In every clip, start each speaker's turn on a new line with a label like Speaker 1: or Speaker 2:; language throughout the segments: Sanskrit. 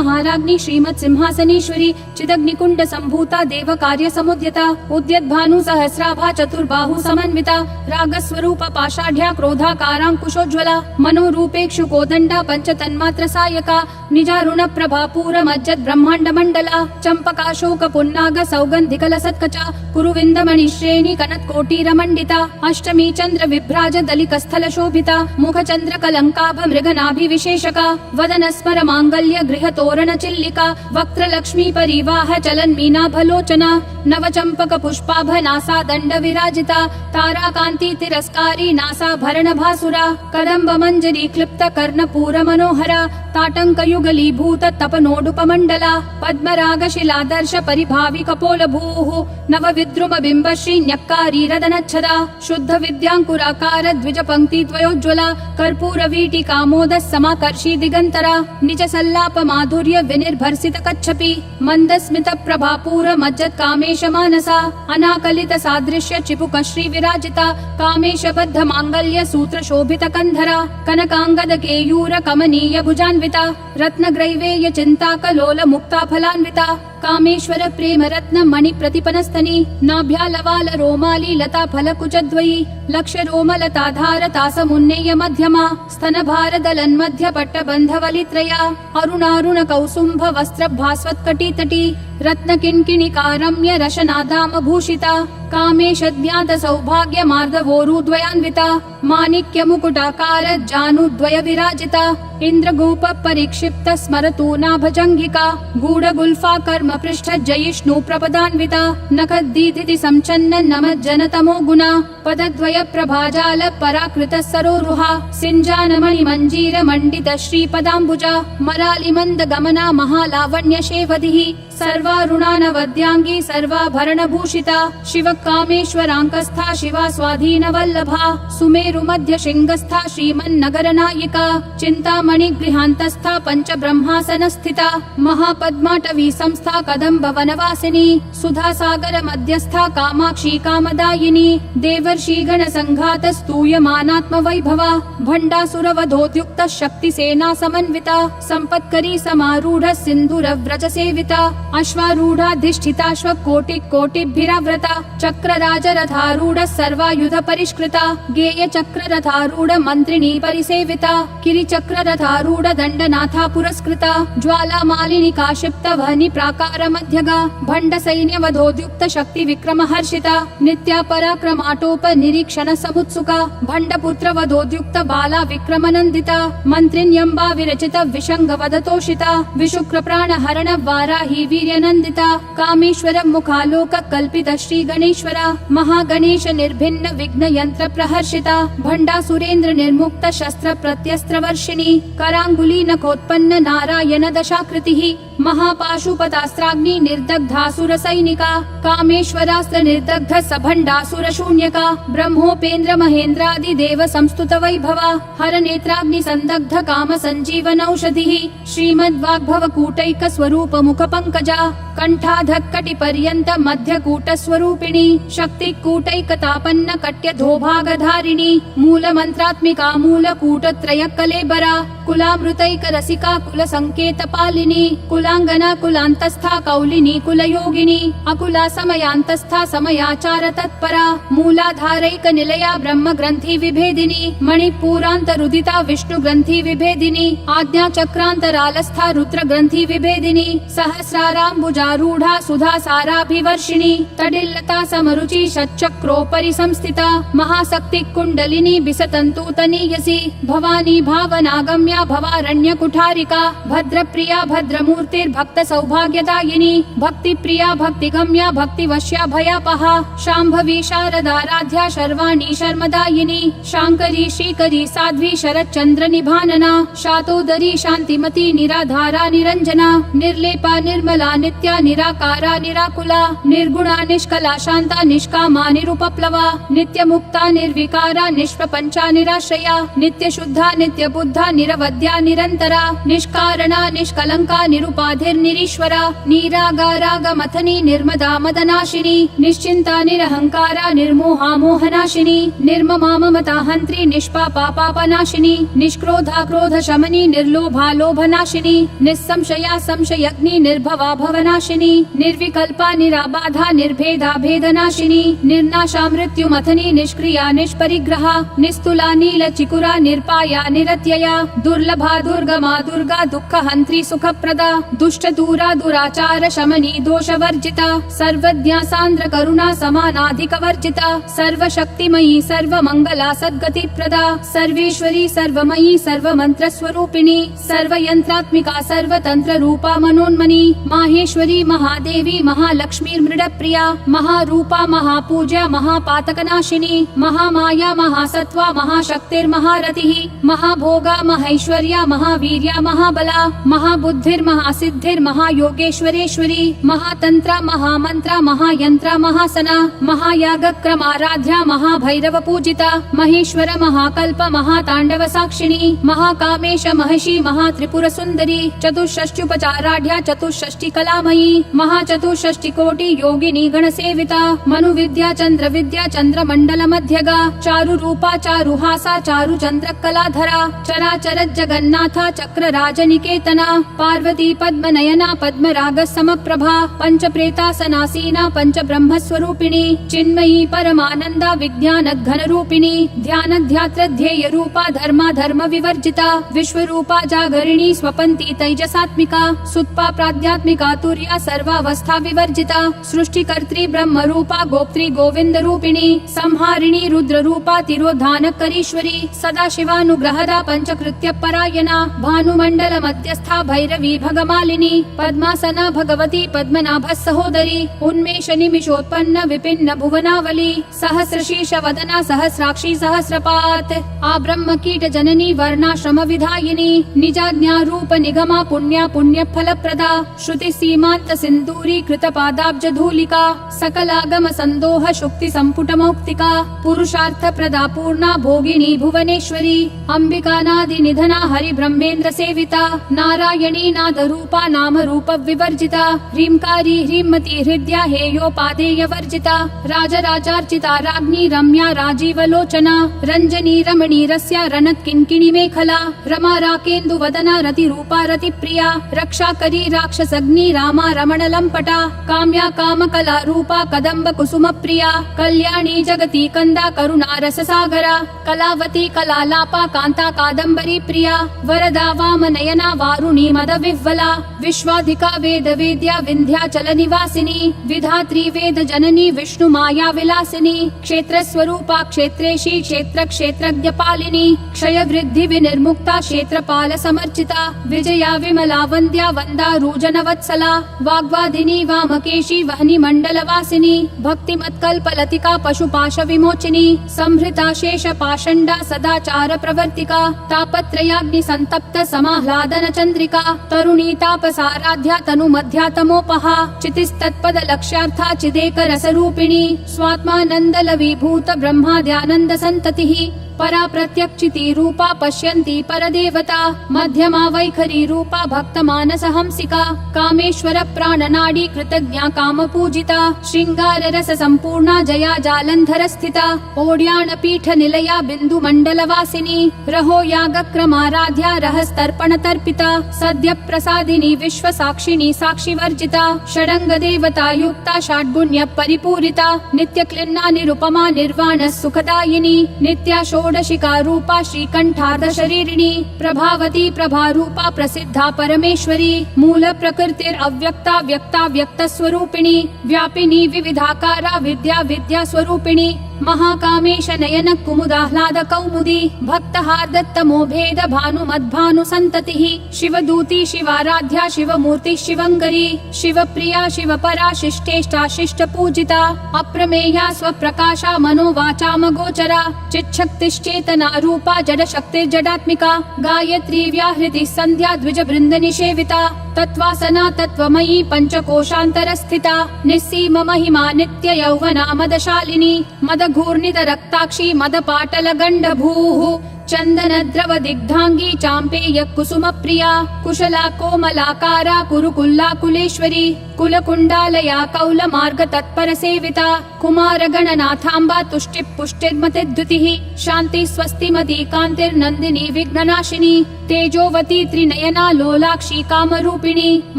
Speaker 1: महाराज्ञी श्रीमत्सिंहासनेश्वरी चिदग्निकुंड संभूता देव कार्य समुद्यता उद्यद्भानु सहस्राभा चतुर्बाहु समन्विता रागस्वरूप पाषाढ्या क्रोधाकारांकुशोज्ज्वला मनोरूपेक्षु कोदंडा पंचतन्मात्र सायका निजारुण प्रभापूर मज्जद ब्रह्मांड मंडला चंपकाशोक पुन्नाग सौगंधिकल सत्कचा कुरुविंदमणि श्रेणी कनत्कोटीर मंडिता अष्टमी चंद्र विभ्राज दलिक स्थल शोभिता मुख चंद्र कलंकाभ मृगनाभि विशेषका वदन स्मर मांगल्य गृह तोरण चिल्लिका वक्त्र लक्ष्मी परिवाह चलन मीनाभलोचना नव चंपक पुष्पाभ नासा दंड विराजिता तारा कांति तिरस्कारी नासा भरण भासुरा कदंब मंजरी क्लिप्त कर्ण पूर मनोहरा ताटंक युगलीभूत तपनोडुपमंडला पद्मराग शिलादर्श परिभावि कपोल भूः नव विद्रुम बिंब श्री न्यक्कारी रदनच्छदा शुद्ध विद्यांकुराकार द्विज पंक्ति द्वयोज्ज्वला कर्पूर वीटी कामोद समाकर्षी दिगंतरा निज सल्लाप माधुर्य विनिर्भर्सित कच्छपि मंद स्मित प्रभापूर मज्जत कामेश मानसा अनाकलित सादृश्य चिपुक श्री विराजिता कामेश बद्ध मांगल्य सूत्र शोभित कंधरा कनकांगद केयूर कमनीय भुजान्विता रत्न ग्रैवेय चिंता कलोल मुक्ता फलान्विता कामेश्वर प्रेम रत्न मणि प्रतिपनस्तनी नाभ्यालवाल रोमाली लता फल कुचद्वयी लक्ष रोमलताधार तासमुन्नेय मध्यमा स्तन भार दलन मध्य पट्ट बंधवलित्रया अरुणारुण कौसुंभ वस्त्र भास्वत्कटी तटी रत्न किंकिणिकारम्य रशनादाम भूषिता कामेश ज्ञात सौभाग्य मार्दवोरुद्वयान्विता माणिक्य मुकुटाकार जानुद्वय विराजिता इंद्रगोप परिक्षिप्त स्मरतूना भजंगिका गूढ़ गुल्फा कर्म पृष्ठ जयिष्णु प्रपदान्विता नखद्दीधिति संचन्न नमज्जन तमो गुणा पदद्वय प्रभाजाल पराकृत सरोरुहा सिंजानमणि मंजीर मंडित श्रीपदाम्बुजा मरालि मंद गमना महालावण्य शेवधिः सर्वारुणानवद्यांगी सर्वाभरण भूषिता शिव कामेश्वरांकस्था शिवा स्वाधीन वल्लभा सुमेरु मध्य शृंगस्था श्रीमन्नगर नायिका चिंतामणि गृहांतस्था पंच ब्रह्मासन स्थिता महापद्माटवी संस्था कदम्ब वनवासिनी सुधा सागर मध्यस्था कामाक्षी कामदायिनी देवर्षि गण संघात स्तूयमानात्म वैभवा भंडासुरवधोद्युक्त शक्ति सेना समन्विता संपत्करी समारूढ़ सिंधुर व्रज सेविता अश्वारूढ़ाधिष्ठिताश्व कोटि कोटिभिराव्रता चक्र राजरथारूढ़ सर्वायुध परिष्कृता गेय चक्र रथारूढ़ मंत्रिणी परिसेविता किरि चक्र रथारूढ़ दंडनाथा पुरस्कृता ज्वाला मालिनी काशिप्त वहनि प्राकार मध्यगा भंड सैन्य वधोद्युक्त शक्ति विक्रम हर्षिता नित्या पराक्रमाटोप निरीक्षण समुत्सुका भंड पुत्र वधोद्युक्त बाला विक्रम नंदिता मंत्रिण्यंबा विरचित विशंग वदतोषिता विशुक्र प्राण हरण वाराही वीर्यनंदिता कामेश्वर मुखालोक कल्पित श्री गणेश्वरा महागणेश निर्भिन्न विघ्न यंत्र प्रहर्षिता भंडा सुरेंद्र निर्मुक्त शस्त्र प्रत्यस्त्र वर्षिणी करांगुली नखोत्पन्न नारायण दशाकृतिः महापाशुपतास्त्राग्नि निर्दग्धासुर सैनिका कामेश्वरास्त्र निर्दग्ध सभंडासुर शून्यका ब्रह्मोपेन्द्र महेन्द्रादि देव संस्तुत वैभवा हर नेत्राग्नि संदग्ध काम संजीवन औषधिः श्रीमद्वाग्भव कूटैक स्वरूप मुख पंकजा कंठाधक्कटि पर्यंत मध्य कूट स्वरूपिणी शक्ति कूटैकतापन्न कट्य धोभागधारिणी मूल मंत्रात्मिका मूल कूट त्रय कलेबरा कुलामृतैक रसिका कुल संकेत पालिनी कुलांगना कुलांतस्था कौलिनी कुल योगिनी अकुला समयांतस्था समयाचार तत्परा मूलाधारैक निलया ब्रह्म ग्रंथि विभेदिनी मणिपूरांत रुदिता विष्णु ग्रंथि विभेदिनी आज्ञा चक्रांतरालस्था रुद्र ग्रंथि विभेदिनी सहस्राराम्बुजारूढ़ा सुधा साराभिवर्षिणी तडिल्लता समरुचि षट्चक्रोपरि संस्थिता महाशक्ति कुंडलिनी बिसतंतुतनीयसी भवानी भावनागम्या भवारण्य कुठारिका भद्रप्रिया भद्रमूर्तिर्भक्त सौभाग्यदायिनी भक्ति प्रिया भक्तिगम्या भक्तिवश्या भयापहा शांभवी शारदाराध्या शर्वाणी शर्मदायिनी शांकरी श्रीकरी साध्वी शरच्चंद्र निभानना शातोदरी शांतिमती निराधारा निरंजना निर्लेपा निर्मला नित्या निराकारा निराकुला निर्गुणा निष्कला शांता निष्कामा निरुपप्लवा नित्य मुक्ता निर्विकारा निष्प्रपंचा निराश्रया नित्य शुद्धा नित्य बुद्धा निरवध्या पद्या निरन्तरा निष्कारणा निष्कलङ्का निरुपाधिर्निरीश्वरा निरागारागमथनी निर्मदा मदनाशिनी निश्चिन्ता निरहङ्कारा निर्मोहा मोहनाशिनी निर्ममा ममता हन्त्री निष्पापा पापनाशिनी निष्क्रोधा क्रोधशमनी निर्लोभा लोभनाशिनी निस्संशया संशयग्नि निर्भवा भवनाशिनी निर्विकल्पा निराबाधा निर्भेदा भेदनाशिनी निर्नाशा मृत्युमथनी निष्क्रिया निष्परिग्रहा निस्तुला नीलचिकुरा निर्पाया निरत्यया दुर्लभा दुर्गमा दुर्गा दुःखहन्त्री सुखप्रदा दुष्टदूरा दुराचार शमनी दोषवर्जिता सर्वज्ञा सान्द्र करुणा समानाधिकवर्जिता सर्वशक्तिमयी सर्वमङ्गला सद्गतिप्रदा सर्वेश्वरी सर्वमयी सर्वमन्त्रस्वरूपिणी सर्वयन्त्रात्मिका सर्वतन्त्ररूपा मनोन्मनी माहेश्वरी महादेवी महालक्ष्मीर्मृडप्रिया महारूपा महापूज्या महापातकनाशिनी महामाया महासत्त्वा महाशक्तिर्महारतिः महाभोगा महैश्वर्या महावीर्या महाबला महाबुद्धिर्महासिद्धिर्महायोगेश्वरेश्वरी महातन्त्रा महामन्त्रा महायन्त्रा महासना महायागक्रमाराध्या महाभैरवपूजिता महेश्वर महाकल्प महाताण्डव साक्षिणी महाकामेश महिषी महात्रिपुरसुन्दरी चतुष्षष्ट्युपचाराढ्या चतुष्षष्टिकलामयी महाचतुष्षष्टिकोटि योगिनी गणसेविता मनुविद्या चन्द्रविद्या चन्द्रमण्डलमध्यगा चारुरूपा चारुहासा चारुचन्द्रकलाधरा चराचर जगन्नाथा चक्रराजनिकेतना पार्वती पद्मनयना पद्मरागसमप्रभा पञ्चप्रेतासनासीना पञ्चब्रह्मस्वरूपिणी चिन्मयी परमानन्दा विज्ञानघनरूपिणी ध्यानध्यात्रध्येयरूपा धर्मा धर्मविवर्जिता विश्वरूपा जागरिणी स्वपन्ती तैजसात्मिका सुत्पा प्राध्यात्मिका तुर्या सर्वावस्था विवर्जिता सृष्टिकर्त्री ब्रह्मरूपा गोप्त्री गोविन्दरूपिणी संहारिणी रुद्ररूपा तिरोधानकरीश्वरी सदाशिवानुग्रहदा पञ्चकृत्यपरायणा भानुमण्डल मध्यस्था भैरवी भगमालिनी पद्मासना भगवती पद्मनाभ सहोदरी उन्मेष निमिषोत्पन्न विपिन्न भुवनावली सहस्रशीर्ष वदना सहस्राक्षी सहस्रपात आब्रह्म कीट जननी वर्णाश्रम विधायिनी निजाज्ञारूप निगमा पुण्या पुण्यफलप्रदा श्रुति सीमांत सिन्दूरी कृत पादाब्ज धूलिका सकलागम संदोह शुक्ति संपुट मौक्तिका पुरुषार्थ प्रदा पूर्णा भोगिनी भुवनेश्वरी अंबिकानादि निधना हरि ब्रह्मेन्द्र सेविता नारायणी नाद रूपा नाम रूप विवर्जिता ह्रींकारी ह्रीमती हृदया हेयोपादेय वर्जिता राजराजार्चिता राज्ञी रम्या राजीवलोचना रंजनी रमणी रस्या रनत किंकिणी मेखला रमा राकेन्दु वदना रति रूपा रति प्रिया रक्षाकरी राक्षसग्नि रामा रमण लंपटा काम्या कामकला रूपा कदम्ब कुसुम प्रिया कल्याणी जगती कंदा करुणा रस सागरा कलावती कलालापा कांता कादम्बरी प्रिया वरदा वामनयना वारुणी मद विह्वला विश्वाधिका वेद वेद्या विंध्याचल निवासिनी विधात्री वेद जननी विष्णु माया विलासिनी क्षेत्र स्वरूपा क्षेत्रेशी क्षेत्र क्षेत्रज्ञ पालिनी क्षय वृद्धि विनिर्मुक्ता क्षेत्रपाल समर्चिता विजया विमला वन्द्या वंदा रूजन वत्सला वाग्वादिनी वामकेशी वहनी मंडल वासिनी भक्तिमत्कल्प लतिका पशुपाश विमोचिनी संहृता शेष पाषंडा सदाचार प्रवर्तिका तापत्रयाग्नि संतप्त समाह्लादन चंद्रिका तरुणी तापसाराध्या तनु मध्यातमोपहा चितिस्तत्पद लक्ष्यार्था चिदेक रसरूपिणी स्वात्मानंद लवीभूत ब्रह्माद्यानंद संततिः परा प्रत्यक्षिति रूपा पश्यन्ति परदेवता मध्यमा वैखरी रूपा भक्त मानस हंसिका कामेश्वर प्राणनाडी कृतज्ञा काम पूजिता श्रृंगार रस संपूर्णा जया जालंधर स्थिता ओड्यान पीठ निलया बिंदु मंडल वासिनी रहो याग क्रमाराध्या रहस्तर्पण तर्पिता सद्य प्रसादिनी विश्व साक्षिणी साक्षी वर्जिता षडंग देवता युक्ता षड्गुण्य परिपूरिता नित्य क्लिन्ना निरुपमा निर्वाण सुखदायिनी नित्या षोडशिका रूपा श्रीकंठार्ध शरीरिणी प्रभावती प्रभा रूपा प्रसिद्धा परमेश्वरी मूल प्रकृतिर अव्यक्ता व्यक्ता व्यक्त स्वरूपिणी व्यापिनी विविधाकारा विद्या विद्या स्वरूपिणी महाकामेश नयन कुमुदाह्लाद कौमुदी भक्तहार्दत्तमो भेद भानु मद्भानु संततिः शिवदूती शिवाराध्या शिवमूर्ति शिवंगरी शिवप्रिया शिवपरा शिष्टेष्टा शिष्ट पूजिता अप्रमेया स्वप्रकाशा मनोवाचामगोचरा चिच्छक्तिश्चेतना रूपा जड शक्ति जडात्मिका गायत्री व्याहृति संध्या द्विज बृंद निषेविता तत्वासना तत्वमयी पंचकोशांतर स्थिता निस्सीम महिमा नित्य यौवना मदशालिनी मदघूर्णित रक्ताक्षी मदपाटल गंड भूः चन्दनद्रव दिग्धांगी चाम्पेय कुसुम प्रिया कुशला कोमलाकारा कुरुकुल्ला कुलेश्वरी कुलकुण्डालया कौलमार्ग तत्पर सेविता कुमार गणनाथाम्बा तुष्टि पुष्टिर्मतिद्युतिः शान्ति स्वस्तिमती कान्तिर्नन्दिनी विघ्ननाशिनी तेजोवती त्रिनयना लोलाक्षी कामरूपिणी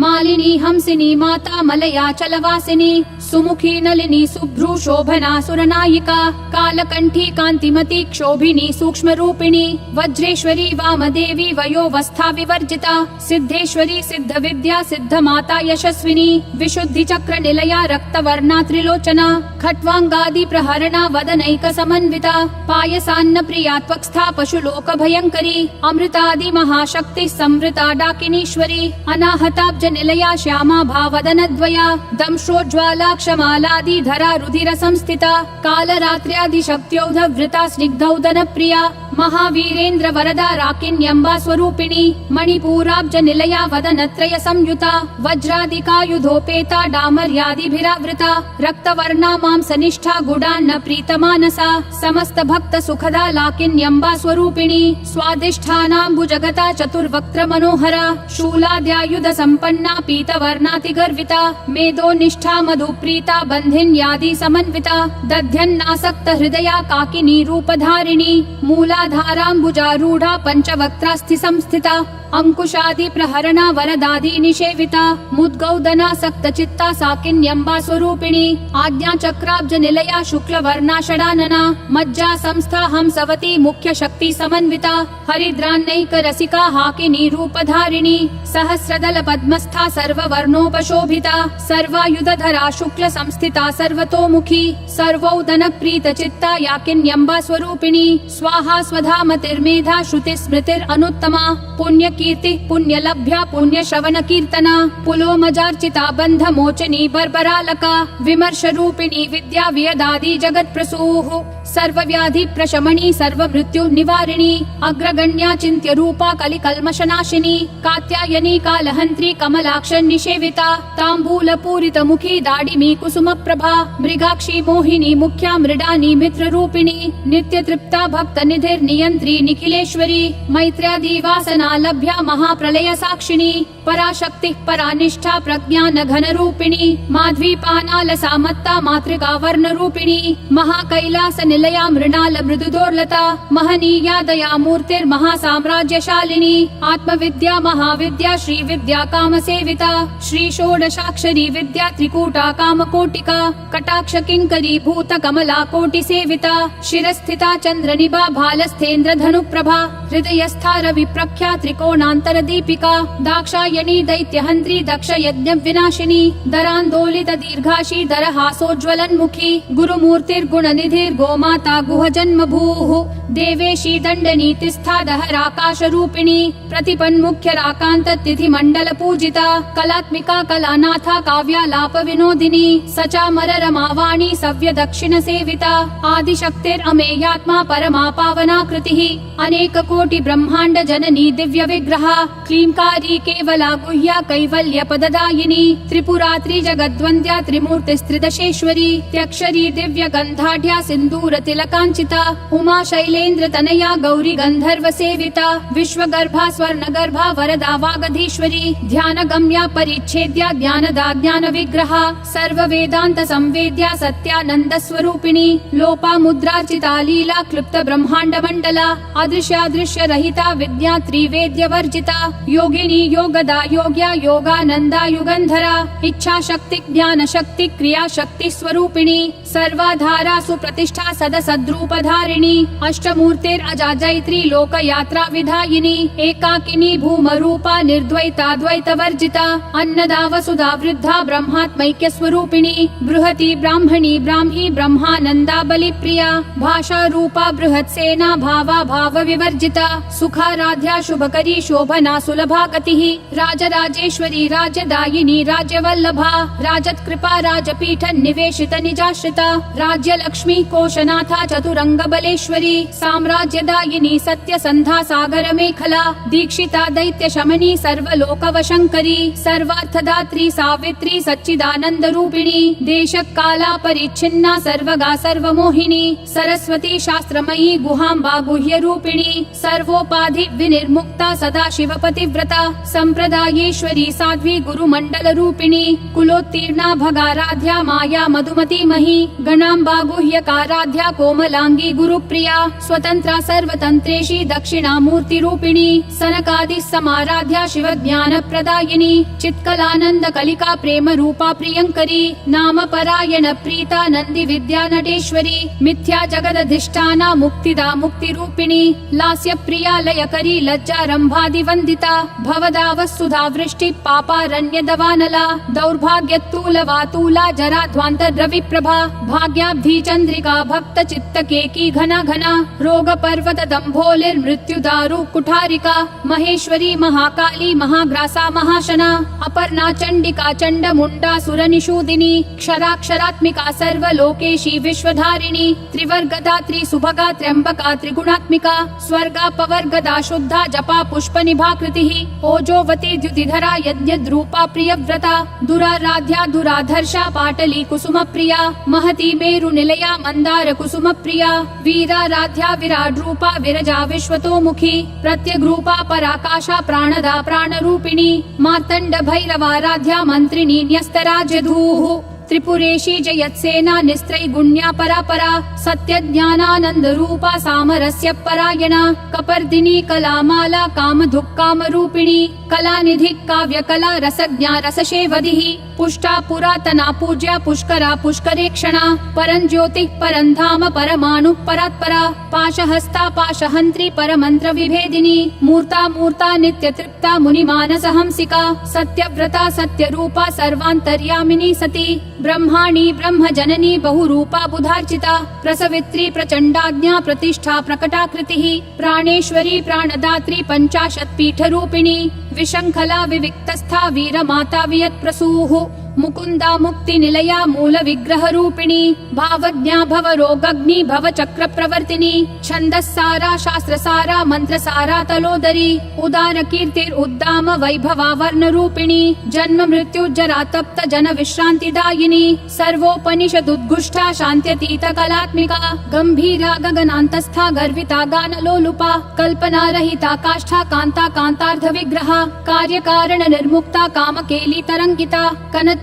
Speaker 1: मालिनी हंसिनी माता मलया चलवासिनी सुमुखी नलिनी सुभ्रू शोभना सुरनायिका कालकंठी कांतिमती क्षोभिनी सूक्ष्म रूपिणी वज्रेश्वरी वामदेवी वयोवस्था विवर्जिता सिद्धेश्वरी सिद्ध विद्या सिद्ध माता यशस्विनी विशुद्धि चक्र निलया रक्तवर्णा त्रिलोचना खट्वांगादि प्रहरणा वदनैक समन्विता पायसान्न प्रिया त्वक्स्था पशुलोक भयंकरी अमृतादि महाशक्ति संवृता डाकिनीश्वरी अनाहताब्ज निलया श्यामा भावदनद्वया दंशोज्ज्वाला क्षमालादि धरा रुधिर संस्थिता कालरात्र्यादि शक्त्योधवृता स्निग्धौदन प्रिया महावीरेन्द्र वरदा राकिन्यम्बा स्वरूपिणी मणिपूराब्ज निलया वदनत्रय संयुता वज्रादिकायुधोपेता डामर्यादिभिरावृता रक्तवर्णा मांसनिष्ठा गुडान्न प्रीतमानसा समस्त भक्त सुखदा लाकिन्यम्बा स्वरूपिणी स्वादिष्ठानाम्बुजगता चतुर्वक्त्र मनोहरा शूलाद्यायुध संपन्ना पीतवर्णातिगर्विता मेदोनिष्ठा मधुप्रीता बन्धिन्यादि समन्विता दध्यन्नासक्त हृदया काकिनी रूपधारिणी मूलाधाराम्बुजारूढा पंचवक्त्रास्थि संस्थिता अंकुशादि प्रहरणा वरदादि निषेविता मुद्गौदनासक्त चित्ता साकिन्यम्बा स्वरूपिणी आज्ञा चक्राब्ज निलया शुक्ल वर्णा षडानना मज्जा संस्था हंसवती मुख्य शक्ति समन्विता हरिद्रान्नैक रसिका हाकिनी रूपधारिणी सहस्रदल पद्मस्था सर्ववर्णोपशोभिता सर्वायुधधरा शुक्ल संस्थिता सर्वतोमुखी सर्वौदन प्रीत चित्ता याकिन्यम्बा स्वरूपिणी स्वाहा स्वधामतिर्मेधा श्रुति स्मृतिरनुत्तमा पुण्य कीर्ति पुण्य लभ्या पुण्य श्रवण कीर्तना पुलोमजार्चिता बंध मोचनी बर्बरालका विमर्श रूपिणी विद्या वियदादि जगत प्रसूः सर्वव्याधि प्रशमनी सर्व मृत्यु निवारिणी अग्रगण्या चिन्त्य रूपा कलिकल्मषनाशिनी कात्यायनी कालहन्त्री कमलाक्ष निषेविता ताम्बूल पूरित मुखी दाडिमी कुसुम प्रभा मृगाक्षी मोहिनी मुख्या मृडानी मित्र रूपिणी नित्य तृप्ता भक्त निधिर्नियंत्री निखिलेश्वरी मैत्र्यादि वासना लभ्या महाप्रलय साक्षिणी पराशक्ति परानिष्ठा प्रज्ञान घन रूपिणी माध्वीपानालसा मत्ता मातृका वर्ण रूपिणी महाकैलास निलया मृणाल मृदुदोर्लता महनीया दया मूर्तिर्महासाम्राज्यशालिनी आत्मविद्या महाविद्या श्री विद्या काम सेविता श्री षोडशाक्षरी विद्या त्रिकूटा काम कोटिका कटाक्ष किंकरी भूत कमला कोटि सेविता शिरस्थिता चंद्र निभा भालस्थेन्द्र धनु प्रभा हृदयस्था रवि प्रख्या त्रिकोणांतर दीपिका दाक्षायणी दैत्यहंत्री दक्ष यज्ञ विनाशिनी दरांदोलित दीर्घाशी दरहासोज्ज्वलन्मुखी गुरुमूर्तिर्गुण निधिर् गोमाता गुह जन्म भूः देवेशी दंडनीतिस्था दहराकाश रूपिणी प्रतिपन्मुख्य राकांत तिथि मंडल पूजिता कलात्मिका कलानाथा काव्यालाप विनोदिनी सचामर रमावाणी सव्य दक्षिण सेविता आदिशक्तिरमेयात्मा परमा पावना कृतिः अनेक कोटि ब्रह्मांड जननी दिव्य विग्रहा क्लींकारी केवला गुह्या कैवल्य पददायिनी त्रिपुरा त्रिजगद्वन्द्या त्रिमूर्तिस्त्रिदशेश्वरी त्यक्षरी दिव्य गंधाढ्या सिंदूर तिलकांचिता उमा शैलेन्द्र तनया गौरी गंधर्व सेविता विश्वगर्भा स्वर्णगर्भा वरदा वागधीश्वरी ध्यान गम्या परिच्छेद्या ज्ञानदा ज्ञान विग्रहा सर्व वेदांत संवेद्या सत्यानंद स्वरूपिणी लोपा मुद्रार्चिता लीला क्लुप्त ब्रह्मांड मंडला अदृश्यादृश्य रहिता विद्या त्रिवेद्य वर्जिता योगिनी योगदा योग्या योगानंदा युगंधरा इच्छा शक्ति ज्ञान शक्ति क्रिया शक्ति स्वरूपिणी सर्वाधारा सुप्रतिष्ठा सद सद्रूप धारिणी अष्टमूर्तिर अजाजयत्री लोक यात्रा विधायिनी एकाकिनी भूम रूपा निर्द्वैता द्वैत वर्जिता अन्नदा वसुधा वृद्धा ब्रह्मात्मैक्य स्वरूपिणी बृहति ब्राह्मणी ब्राह्मी ब्रह्मानंदा बलि प्रिया भाषा रूपा बृहत् सेना भावा भाव विवर्जिता सुखाराध्या शुभकरी शोभना सुलभा गतिः राजराजेश्वरी राजदायिनी राज्यवल्लभा राजत्कृपा राजपीठ निवेशित निजाश्रिता समर्चिता राज्यलक्ष्मी कोशनाथा चतुरंगबलेश्वरी साम्राज्यदायिनी सत्यसन्धा सागर मेखला दीक्षिता दैत्य शमनी सर्वलोकवशंकरी सर्वार्थदात्री सावित्री सच्चिदानंद रूपिणी देशकाला परिच्छिन्ना सर्वगा सर्वमोहिनी सरस्वती शास्त्रमयी गुहाम्बा गुह्य रूपिणी सर्वोपाधि विनिर्मुक्ता सदा शिवपतिव्रता संप्रदायेश्वरी साध्वी गुरुमंडल रूपिणी कुलोत्तीर्णा भगाराध्या माया मधुमती मही गणाम्बा गुह्यकाराध्या कोमलांगी गुरुप्रिया स्वतंत्रा सर्वतंत्रेशी दक्षिणामूर्ति रूपिणी सनकादि समाराध्या शिव ज्ञान प्रदायिनी चित्कलानंद कलिका प्रेम रूपा प्रियंकरी नाम परायण प्रीता नंदी विद्या नटेश्वरी मिथ्या जगदधिष्ठाना मुक्तिदा मुक्ति रूपिणी लास्य प्रिया लयकरी लज्जा रंभादि वंदिता भवदावसुधा वृष्टि पापारण्य दवानला दौर्भाग्यतूल वातूला जरा ध्वांतर रवि प्रभा भाग्याब्धि चंद्रिका भक्त चित्त केकी घना घना रोग पर्वत दंभोलिर मृत्यु दारु कुठारिका महेश्वरी महाकाली महाग्रासा महाशना अपर्णा चंडिका चंड मुंडा सुर निषूदिनी क्षराक्षरात्मिका सर्वलोकेशी विश्वधारिणी त्रिवर्गदा त्रिसुभगा त्र्यंबका त्रिगुणात्मिका स्वर्गा पवर्गदा शुद्धा जपा पुष्प निभाकृतिः ओजोवती द्युतिधरा यज्ञद्रूपा प्रियव्रता दुराराध्या दुराधर्षा पाटली कुसुम प्रिया महती मेरु निलया मंदार कुसुम प्रिया वीराराध्या विराट रूपा विरजा विश्वतोमुखी प्रत्यग्रूपा पराकाशा प्राणदा प्राणरूपिणी मार्तंड भैरवाराध्या मंत्रिणी न्यस्तराज्यधूः त्रिपुरेशी जयत्सेना निस्त्रैगुण्या परापरा सत्य ज्ञानानंद रूपा सामरस्य परायणा कपर्दिनी कलामाला कामधुक् कामरूपिणी कलानिधि काव्य कला रसज्ञा रसशेवधिः पुष्टा पुरातना पूज्या पुष्करा पुष्करेक्षणा परंज्योतिः परंधाम परमाणु परात्परा पाशहस्ता पाशहंत्री परमंत्र विभेदिनी मूर्ता मूर्ता नित्य तृप्ता मुनिमानस हंसिका सत्यव्रता सत्यरूपा सर्वान्तर्यामिनी सती ब्रह्माणी ब्रह्म जननी बहुरूपा बुधार्चिता प्रसवित्री प्रचंडाज्ञा प्रतिष्ठा प्रकटाकृतिः प्राणेश्वरी प्राणदात्री पंचाशत् पीठ रूपिणी विशंखला विविक्तस्था वीरमाता वियत्प्रसूः मुकुंदा मुक्ति निलया मूल विग्रह रूपिणी भावज्ञा भव रोगग्नि भव चक्र प्रवर्तिनी छंदस्सारा शास्त्रसारा मंत्रसारा तलोदरी उदार कीर्तिर उद्दाम वैभवा वर्ण रूपिणी जन्म मृत्यु जरा तप्त जन विश्रांतिदायिनी सर्वोपनिषद उद्घुष्टा शांत्यतीत कलात्मिका गंभीरा गगनांतस्था गर्विता गान लोलुपा कल्पना रहिता काष्ठा कांता कांतार्ध विग्रहा कार्य कारण निर्मुक्ता कामकेली तरंगिता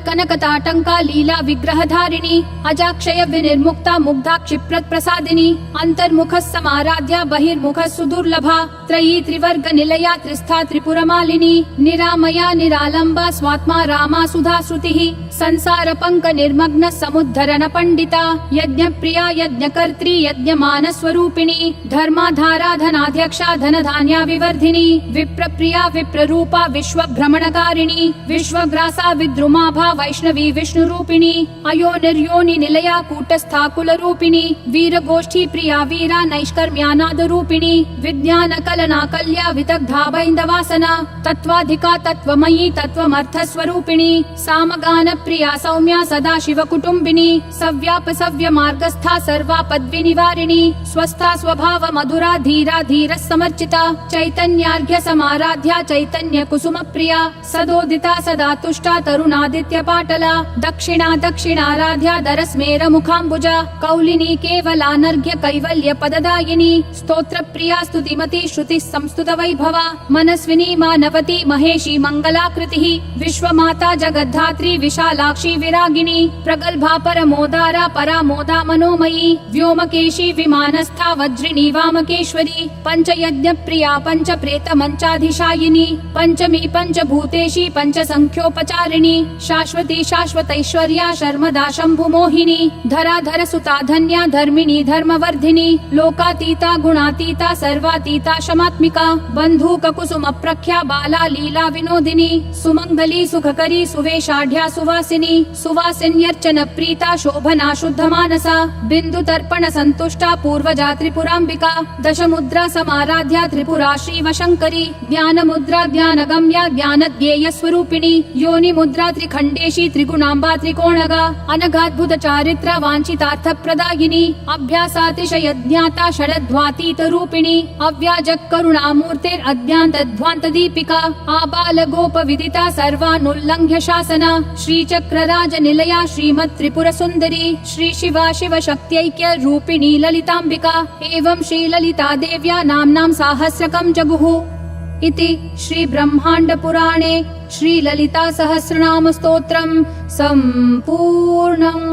Speaker 1: कनकताटंका लीला विग्रह धारिणी अजाक्षय विनिर्मुक्ता मुग्धा क्षिप्रत प्रसादिनी अंतर्मुख समाराध्या बहिर्मुख सुदुर्लभा त्रयी त्रिवर्ग निलया त्रिस्था त्रिपुरमालिनी निरामया निरालंबा स्वात्मा रामा सुधा श्रुतिः संसार पंक निर्मग्न समुद्धरण पंडिता यज्ञ प्रिया यज्ञकर्त्री यज्ञमान स्वरूपिणी धर्माधारा धनाध्यक्षा धन धान्या विवर्धिनी विप्र प्रिया विप्र रूपा विश्व भ्रमणकारिणी विश्वग्रासा विद्रुमाभा वैष्णवी विष्णु रूपिणी अयो निर्योनि निलया कूटस्था कुल रूपिणी वीर गोष्ठी प्रिया वीरा नैष्कर्म्यानाद रूपिणी विज्ञान कलना कल्या विदग्धा बैन्दवासना तत्वाधिका तत्वमयी तत्वमर्थ स्वरूपिणी सामगान प्रिया सौम्या सदा शिव कुटुंबिनी सव्याप सव्य मार्गस्था सर्वापद विनिवारिणी स्वस्था स्वभाव मधुरा धीरा धीर समर्चिता चैतन्यार्घ्य समाराध्या चैतन्य कुसुम प्रिया सदोदिता सदा तुष्टा तरुणादित्य पाटला दक्षिणा दक्षिणाराध्या दरस्मेर मुखाम्बुजा कौलिनी केवलानर्घ्य कैवल्य पददायिनी स्तोत्र प्रिया स्तुतिमती श्रुति संस्तुत वैभवा मनस्विनी मानवती महेशी मंगलाकृतिः विश्वमाता जगद्धात्री विशालाक्षी विरागिणी प्रगल्भा परमोदारा परामोदा मनोमयी व्योमकेशी विमानस्था वज्रिणी वामकेश्वरी पंचयज्ञ प्रिया पंच प्रेत मंचाधिशायिनी पंचमी पंचभूतेशी पंच संख्योपचारिणी शाश्वती शाश्वतैश्वर्या शर्मदा शंभु मोहिनी धराधर सुता धन्या धर्मिणी धर्मवर्धिनी लोकातीता गुणातीता सर्वातीता शमात्मिका बंधूक कुसुम प्रख्या बाला लीला विनोदिनी सुमंगली सुखकरी सुवेशाढ्या सुवासिनी सुवासिन्यर्चन प्रीता शोभना शुद्ध मानसा बिंदु तर्पण संतुष्टा पूर्वजा त्रिपुरांबिका दशमुद्रा समाराध्या त्रिपुरा श्रीवशंकरी ज्ञान मुद्रा ज्ञान गम्या ज्ञान ज्ञेय स्वरूपिणी योनि मुद्रा त्रिखंडी खण्डेशी त्रिगुणाम्बा त्रिकोणगा अनघाद्भुत चारित्र वाञ्छितार्थ प्रदायिनी अभ्यासातिशय ज्ञाता षडध्वातीत रूपिणी अव्याजक करुणामूर्तेरद्यान्तध्वान्त दीपिका आबाल गोप विदिता सर्वानुल्लङ्घ्य शासना श्रीचक्रराज निलया श्रीमत् त्रिपुर सुन्दरी श्री शिवा शिव शक्त्यैक्य रूपिणी ललिताम्बिका एवं श्री ललिता देव्या नाम्नां साहस्रकं जगुः इति श्री ब्रह्माण्ड पुराणे श्री ललिता सहस्रनाम स्तोत्रम् सम्पूर्णम्।